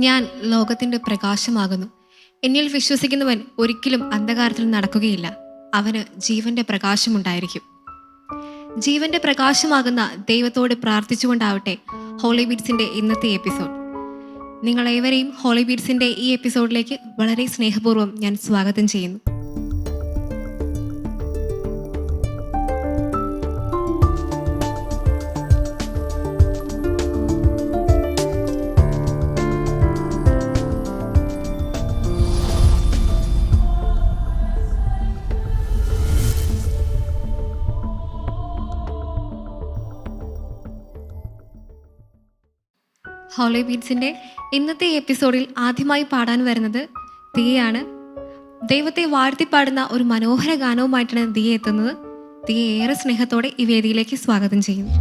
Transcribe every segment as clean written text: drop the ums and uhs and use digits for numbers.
ഞാൻ ലോകത്തിൻ്റെ പ്രകാശമാകുന്നു. എന്നിൽ വിശ്വസിക്കുന്നവൻ ഒരിക്കലും അന്ധകാരത്തിൽ നടക്കുകയില്ല. അവന് ജീവന്റെ പ്രകാശമുണ്ടായിരിക്കും. ജീവന്റെ പ്രകാശമാകുന്ന ദൈവത്തോട് പ്രാർത്ഥിച്ചുകൊണ്ടാവട്ടെ ഹോളി ബീറ്റ്സിൻ്റെ ഇന്നത്തെ എപ്പിസോഡ്. നിങ്ങളേവരെയും ഹോളി ബീറ്റ്സിൻ്റെ ഈ എപ്പിസോഡിലേക്ക് വളരെ സ്നേഹപൂർവ്വം ഞാൻ സ്വാഗതം ചെയ്യുന്നു. ഹോളി ബീറ്റ്സിൻ്റെ ഇന്നത്തെ എപ്പിസോഡിൽ ആദ്യമായി പാടാൻ വരുന്നത് ദിയയാണ്. ദൈവത്തെ വാഴ്ത്തിപ്പാടുന്ന ഒരു മനോഹര ഗാനവുമായിട്ടാണ് ദിയ എത്തുന്നത്. ദിയ ഏറെ സ്നേഹത്തോടെ ഈ വേദിയിലേക്ക് സ്വാഗതം ചെയ്യുന്നു.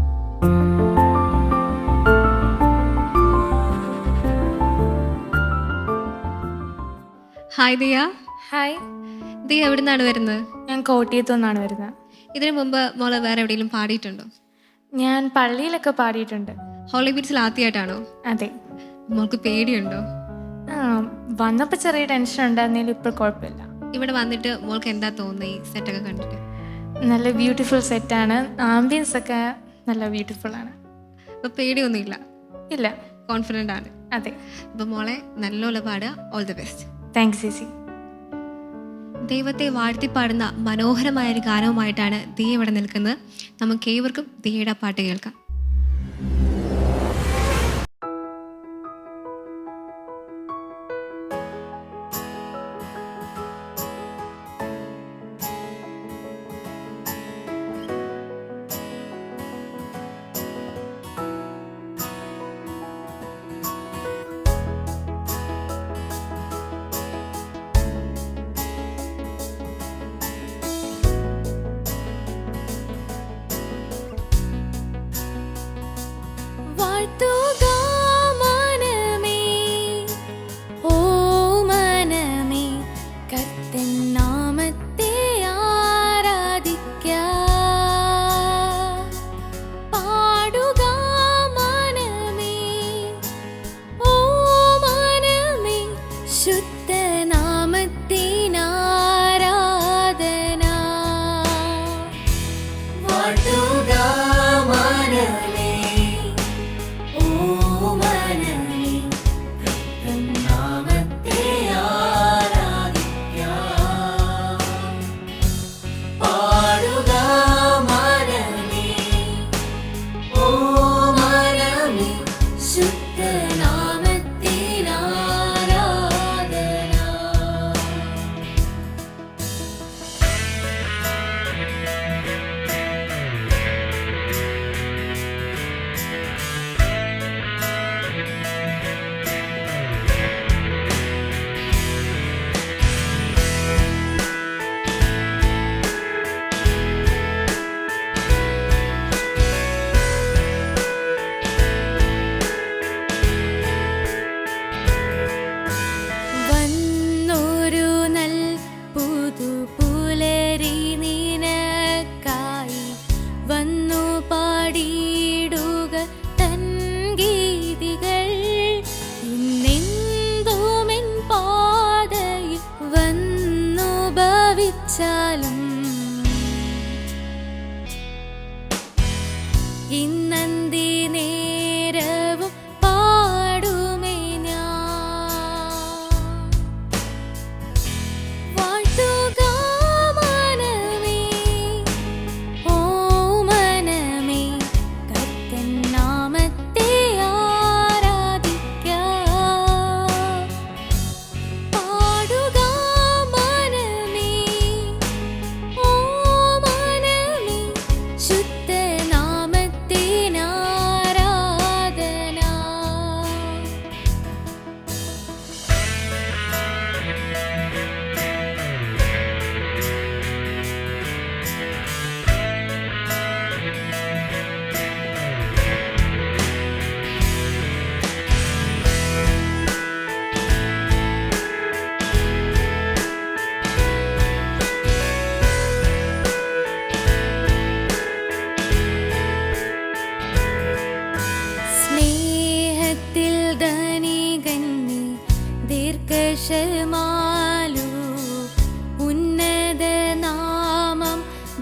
ഹായ് ദിയ. ഹായ്. ദിയ എവിടെ നിന്നാണ് വരുന്നത്? ഞാൻ കോട്ടയത്തു നിന്നാണ് വരുന്നത്. ഇതിനു മുമ്പ് മോളെ വേറെ എവിടെയെങ്കിലും പാടിയിട്ടുണ്ടോ? ഞാൻ പള്ളിയിലൊക്കെ പാടിയിട്ടുണ്ട്. ഹോളി ബീറ്റ്സിൽ ആദ്യമായിട്ടാണോ? അതെ. മോൾക്ക് പേടിയുണ്ടോ? വന്നപ്പോൾ ചെറിയ ടെൻഷൻ ഉണ്ടായിരുന്നെങ്കിലും ഇപ്പോൾ കുഴപ്പമില്ല. ഇവിടെ വന്നിട്ട് മോൾക്ക് എന്താ തോന്നുന്നത് ഈ സെറ്റൊക്കെ കണ്ടിട്ട്? നല്ല ബ്യൂട്ടിഫുൾ സെറ്റാണ്. ആംബിയൻസ് ഒക്കെ നല്ല ബ്യൂട്ടിഫുൾ ആണ്. അപ്പോൾ പേടിയൊന്നുമില്ല? ഇല്ല, കോൺഫിഡൻ്റ് ആണ്. അതെ. അപ്പോൾ മോളെ നല്ലോണം പാടുക. All the best. താങ്ക്സ് ചേച്ചി. ദൈവത്തെ വാഴ്ത്തിപ്പാടുന്ന മനോഹരമായൊരു ഗാനവുമായിട്ടാണ് ദിയ ഇവിടെ നിൽക്കുന്നത്. നമുക്ക് ഏവർക്കും ദിയയുടെ പാട്ട് കേൾക്കാം. ശുദ്ധനാമത്തെ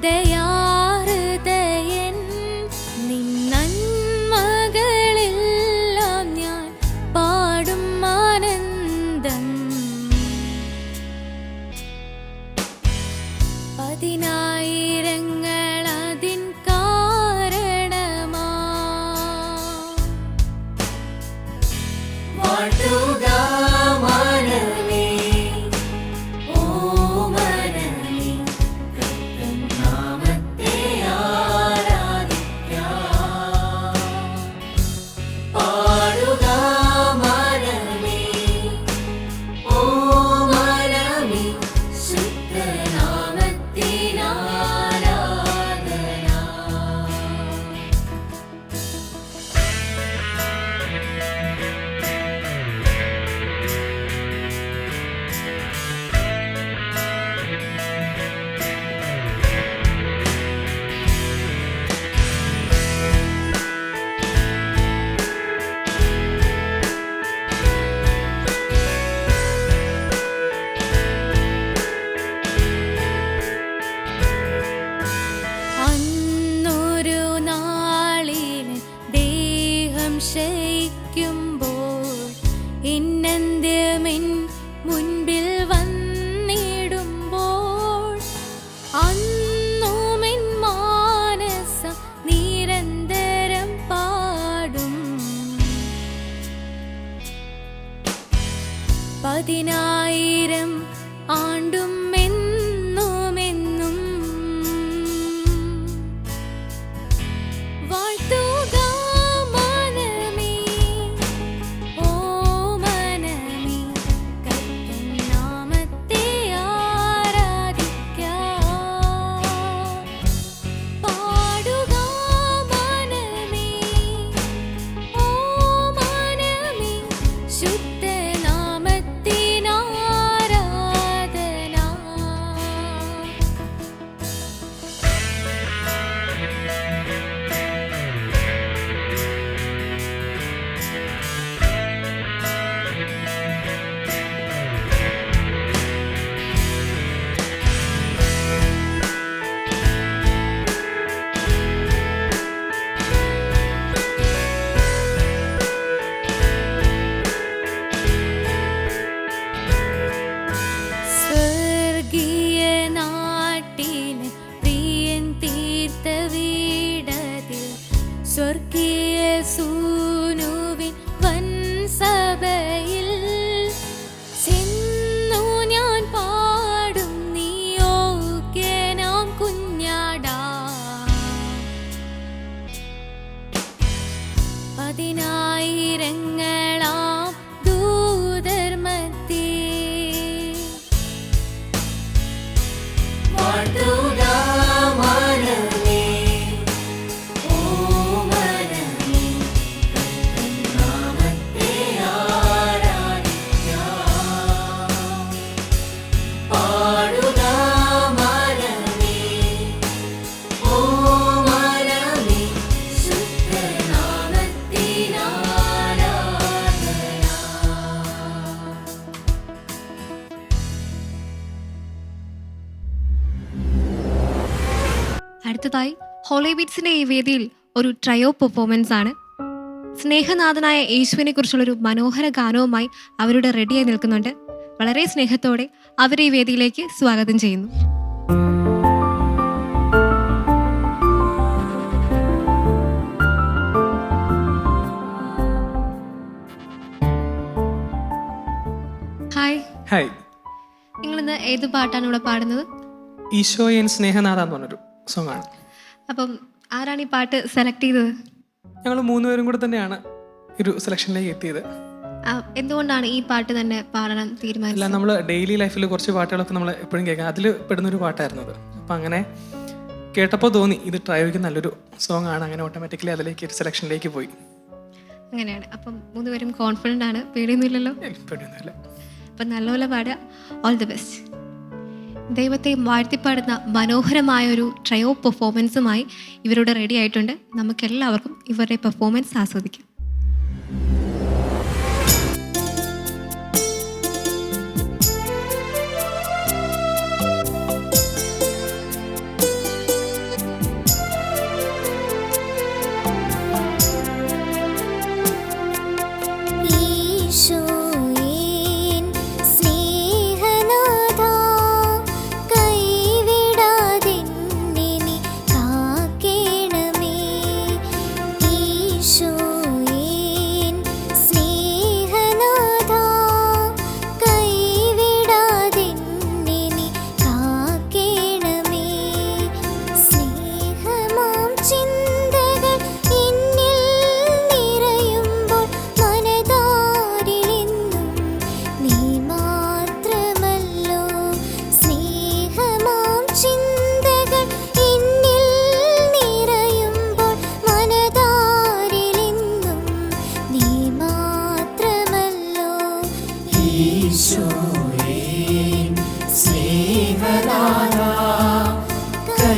ദയാഹൃദയൻ നിൻ നന്മകളെല്ലാം ഞാൻ പാടും ആനന്ദം. പതിനായിരങ്ങൾ അതിൻ കാരണമാ വാഴ്ത്തുക മനമേ, ഓ മനമേ, കർത്തൻ നാമത്തെ ആരാധിക്കാം. പാടുക മനമേ, ഓ മനമേ, ശുദ്ധനാമത്തിനാരാധന. അന്നൊരു നാളിൽ ദേഹം ശയിക്കുമ്പോൾ എന്നന്ത്യമെൻ മുൻപിൽ വന്നിടുമ്പോൾ അന്നുമെൻ മാനസം നിരന്തരം പാടും. 10,000 ആണ്ടും എന്നുമെന്നും വാഴ്ത്തുക മനമേ, ഓ മനമേ, കർത്തൻ നാമത്തെ ആരാധിക്കാം. പാടുക മനമേ, ഓ മനമേ, ശുദ്ധനാമത്തിനാരാധന. സ്വർഗീയ നാട്ടിൽ പ്രിയൻ തീർത്ത വീടതിൽ സ്വർഗീയ സൂനുവിൻ വൻ സഭയിൽ ചെന്നു ഞാൻ പാടും നീ യോഗ്യനാം കുഞ്ഞാടാ. 10,000 ദൂതർ മധ്യേ വാഴ്ത്തുക മനമേ, ഓ മനമേ, കർത്തൻ നാമത്തെ ആരാധിക്കാം. പാടുക മനമേ, ഓ മനമേ, ശുദ്ധനാമത്തിനാരാധന. അടുത്തതായി ഹോളി ബീറ്റ്സിന്റെ ഈ വേദിയിൽ ഒരു ട്രയോ പെർഫോമൻസ് ആണ്. സ്നേഹനാഥനായ യേശുവിനെ കുറിച്ചുള്ളൊരു മനോഹര ഗാനവുമായി അവരുടെ റെഡിയായി നിൽക്കുന്നുണ്ട്. വളരെ സ്നേഹത്തോടെ അവരെ ഈ വേദിയിലേക്ക് സ്വാഗതം ചെയ്യുന്നു. Hi, hi. നിങ്ങളിന്ന് ഏത് പാട്ടാണ് ഇവിടെ പാടുന്നത്? ഈശോയൻ സ്നേഹനാഥ എന്ന് പറഞ്ഞൊരു സോങ് ആണ്. അപ്പം ആരാണ് ഈ പാട്ട് സെലക്ട് ചെയ്തത്? ഞങ്ങൾ 3 പേരും കൂടെ തന്നെയാണ് ഒരു സെലക്ഷനിലേക്ക് എത്തിയത്. എന്തുകൊണ്ടാണ് ഈ പാട്ട് തന്നെ പാടാൻ അല്ല, തീരുമാനിച്ചത്? നമ്മൾ ഡെയിലി ലൈഫിൽ കുറച്ച് പാട്ടുകളൊക്കെ നമ്മൾ എപ്പോഴും കേൾക്കാം. അതിൽ പെടുന്നൊരു പാട്ടായിരുന്നു അത്. അപ്പം അങ്ങനെ കേട്ടപ്പോൾ തോന്നി ഇത് ട്രയോയ്ക്ക് നല്ലൊരു സോങ് ആണ്. അങ്ങനെ ഓട്ടോമാറ്റിക്കലി അതിലേക്ക് ഒരു സെലക്ഷനിലേക്ക് പോയി. അങ്ങനെയാണ്. അപ്പം 3 പേരും കോൺഫിഡൻ്റ് ആണ്, പേടിയൊന്നുമില്ലല്ലോ? പേടിയൊന്നുമില്ല. അപ്പം നല്ലപോലെ പാടുക. All the best. ദൈവത്തെ വാഴ്ത്തിപ്പാടുന്ന മനോഹരമായൊരു ട്രയോ പെർഫോമൻസുമായി ഇവരോട് റെഡി ആയിട്ടുണ്ട്. നമുക്കെല്ലാവർക്കും ഇവരുടെ പെർഫോമൻസ് ആസ്വദിക്കാം.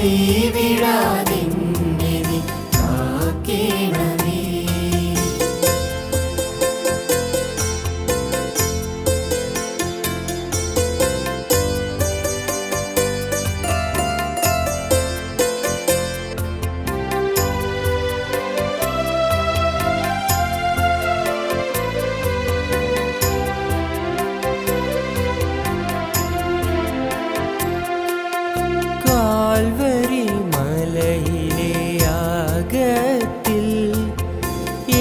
കൈവിടാതെന്നെ നീ കാക്കേണമേ. കാൽവരി മലയിലെ യാഗത്തിൽ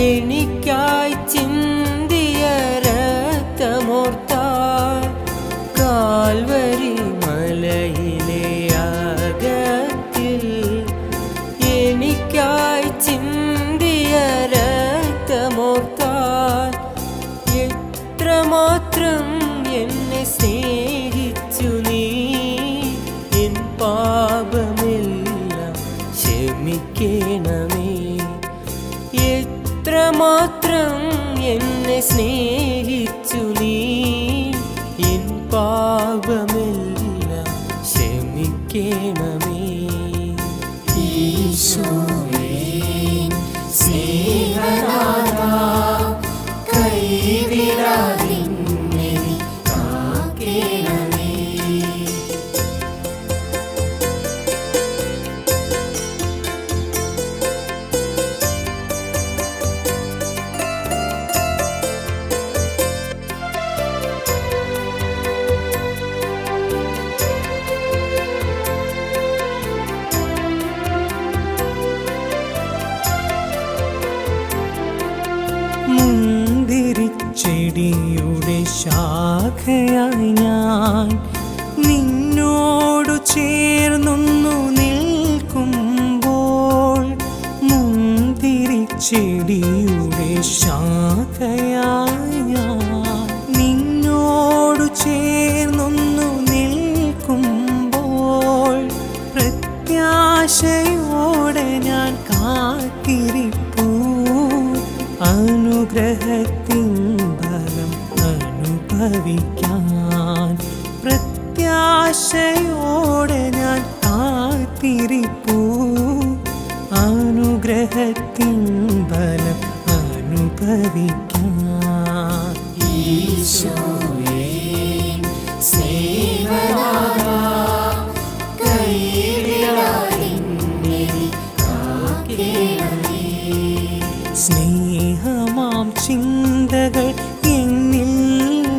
എനിക്കായി ചിന്തിയ രക്തമോർത്താൽ, കാൽവരി മലയിലെ യാഗത്തിൽ എനിക്കായി ചിന്തിയ രക്തമോർത്താൽ, എത്രമാത്രം എന്നെ സ്നേഹിച്ചു നീ, എൻ പാപമെല്ലാം ക്ഷമിക്കണമേ. എത്രമാത്രം എന്നെ സ്നേഹിച്ചു നീ, എൻ പാപമെല്ലാം ക്ഷമിക്കണമേ. ഈശോയേ സ്നേഹനാഥാ, കൈവിടാതെന്നെ നീ കാക്കേണമേ. മുന്തിരിച്ചെടിയുടെ ശാഖയായി ഞാൻ നിന്നോടു ചേർന്നൊന്നു നിൽക്കുമ്പോൾ, മുന്തിരിച്ചെടിയുടെ ശാഖയായി ഞാൻ നിന്നോടു ചേർന്നൊന്നു നിൽക്കുമ്പോൾ, പ്രത്യാശയോടെ ഞാൻ കാത്തിരിപ്പൂ അനുഗ്രഹത്തിൻ ഫലം അനുഭവിക്കാൻ. പ്രത്യാശയോടെ ഞാൻ കാത്തിരിപ്പൂ അനുഗ്രഹത്തിൻ ഫലം അനുഭവിക്കാൻ. ഈശോയേ സ്നേഹനാഥാ, കൈവിടാതെന്നെ നീ കാക്കേണമേ. സ്നേഹമാം ചിന്തകൾ എന്നിൽ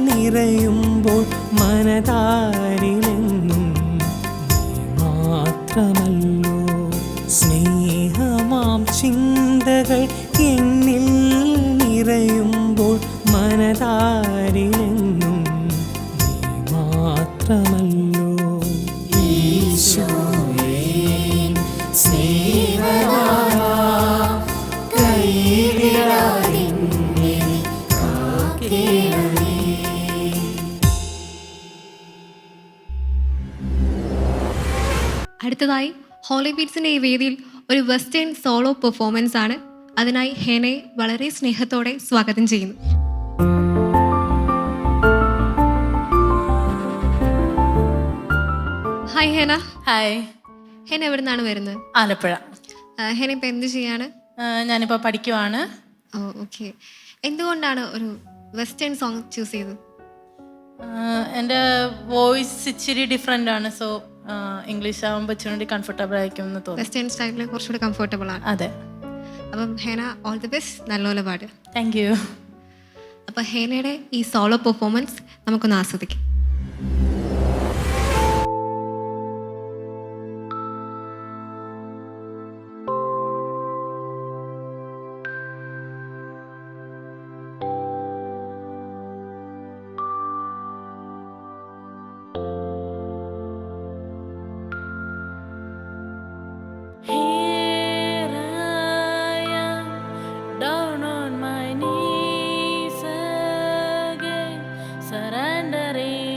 നിറയുമ്പോൾ, മനതാരിലെന്നും നീ മാത്രമല്ലോ. സ്നേഹമാം ചിന്തകൾ എന്നിൽ നിറയുമ്പോൾ, മനതാരിലെന്നും നീ മാത്രമല്ലോ. ഈശോയേ സ്നേഹനാഥാ, കൈവിടാതെന്നെ നീ കാക്കേണമേ. അടുത്തതായി ഹോളി ബീറ്റ്സിൻ്റെ ഈ വേദിയിൽ ഒരു വെസ്റ്റേൺ സോളോ പെർഫോമൻസ് ആണ്. അതിനായി ഹേനയെ വളരെ സ്നേഹത്തോടെ സ്വാഗതം ചെയ്യുന്നു. ഹായ് ഹേന. ഹായ്. ഹേന എവിടെ നിന്നാണ് വരുന്നത്? ആലപ്പുഴ. ഹേന ഇപ്പം എന്ത് ചെയ്യാണ്? ഞാനിപ്പോൾ പഠിക്കുവാണ്. ഓ ഓക്കെ. എന്തുകൊണ്ടാണ് ഒരു വെസ്റ്റേൺ സോങ് ചൂസ് ചെയ്തത്? എൻ്റെ വോയിസ് ഇച്ചിരി ഡിഫറെൻ്റ് ആണ്. സോ ഇംഗ്ലീഷ് ആകുമ്പോൾ ഇച്ചിരി കംഫർട്ടബിൾ ആയിരിക്കും എന്ന് തോന്നുന്നു. വെസ്റ്റേൺ സ്റ്റൈലിൽ കുറച്ചുകൂടി കംഫർട്ടബിൾ ആണ്. അതെ. അപ്പം ഹേന ഓൾ ദി ബെസ്റ്റ്, നല്ലപോലെ പാട്. Thank you. അപ്പം ഹേനയുടെ ഈ സോളോ പെർഫോമൻസ് നമുക്കൊന്ന് ആസ്വദിക്കാം. Here I am, down on my knees again, surrendering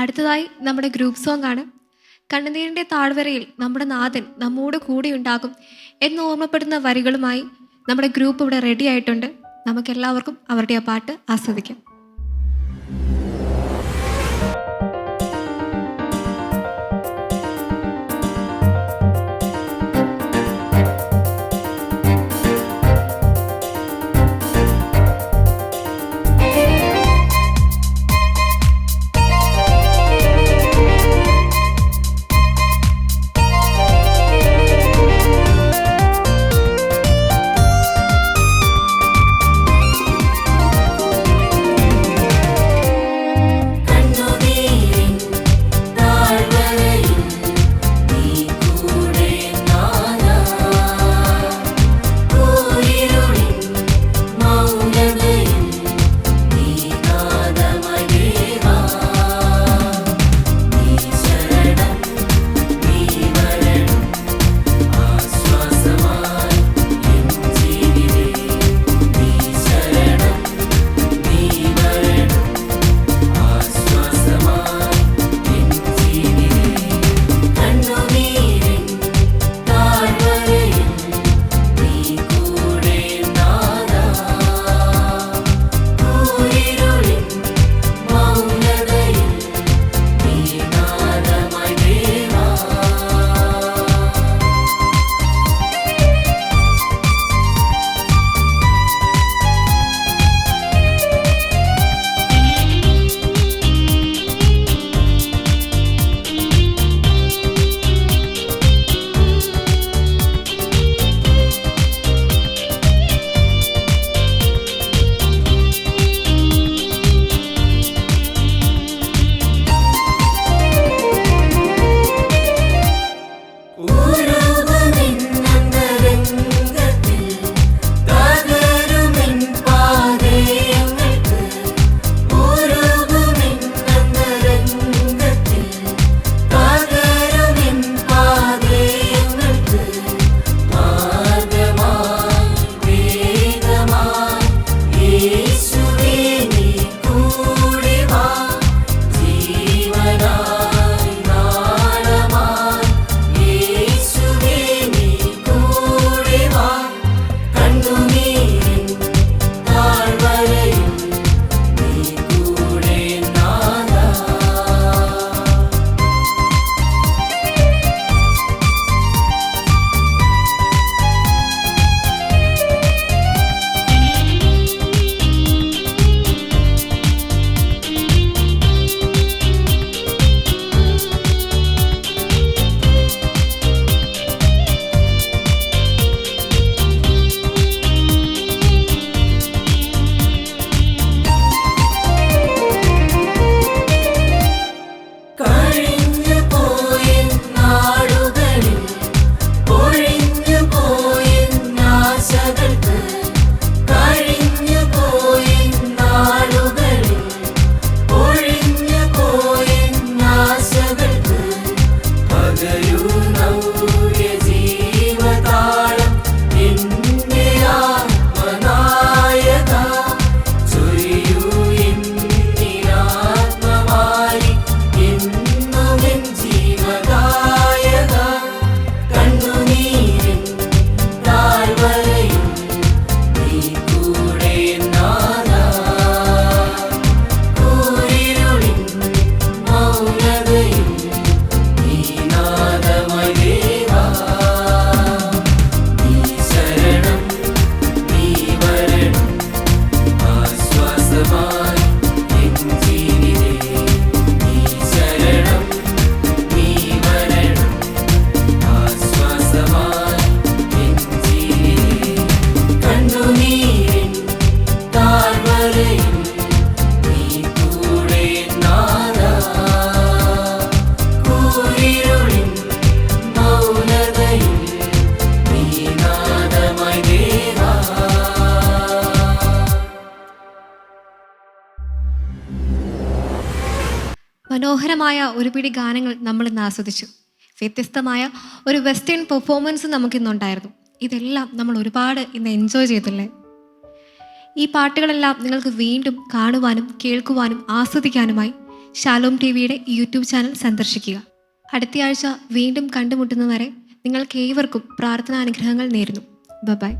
അടുത്തതായി നമ്മുടെ ഗ്രൂപ്പ് സോങ് ആണ്. കണ്ണുനീരിൻ്റെ താഴ്വരയിൽ നമ്മുടെ നാഥൻ നമ്മോട് കൂടെ ഉണ്ടാകും എന്ന് ഓർമ്മപ്പെടുന്ന വരികളുമായി നമ്മുടെ ഗ്രൂപ്പ് ഇവിടെ റെഡി ആയിട്ടുണ്ട്. നമുക്കെല്ലാവർക്കും അവരുടെ ആ പാട്ട് ആസ്വദിക്കാം. മനോഹരമായ ഒരു പിടി ഗാനങ്ങൾ നമ്മൾ ഇന്ന് ആസ്വദിച്ചു. വ്യത്യസ്തമായ ഒരു വെസ്റ്റേൺ പെർഫോമൻസ് നമുക്കിന്നുണ്ടായിരുന്നു. ഇതെല്ലാം നമ്മൾ ഒരുപാട് ഇന്ന് എൻജോയ് ചെയ്തില്ലേ? ഈ പാട്ടുകളെല്ലാം നിങ്ങൾക്ക് വീണ്ടും കാണുവാനും കേൾക്കുവാനും ആസ്വദിക്കാനുമായി ഷാലോം ടിവിയുടെ യൂട്യൂബ് ചാനൽ സന്ദർശിക്കുക. അടുത്തയാഴ്ച വീണ്ടും കണ്ടുമുട്ടുന്നവരെ നിങ്ങൾക്ക് ഏവർക്കും പ്രാർത്ഥനാനുഗ്രഹങ്ങൾ നേരുന്നു. ബൈ.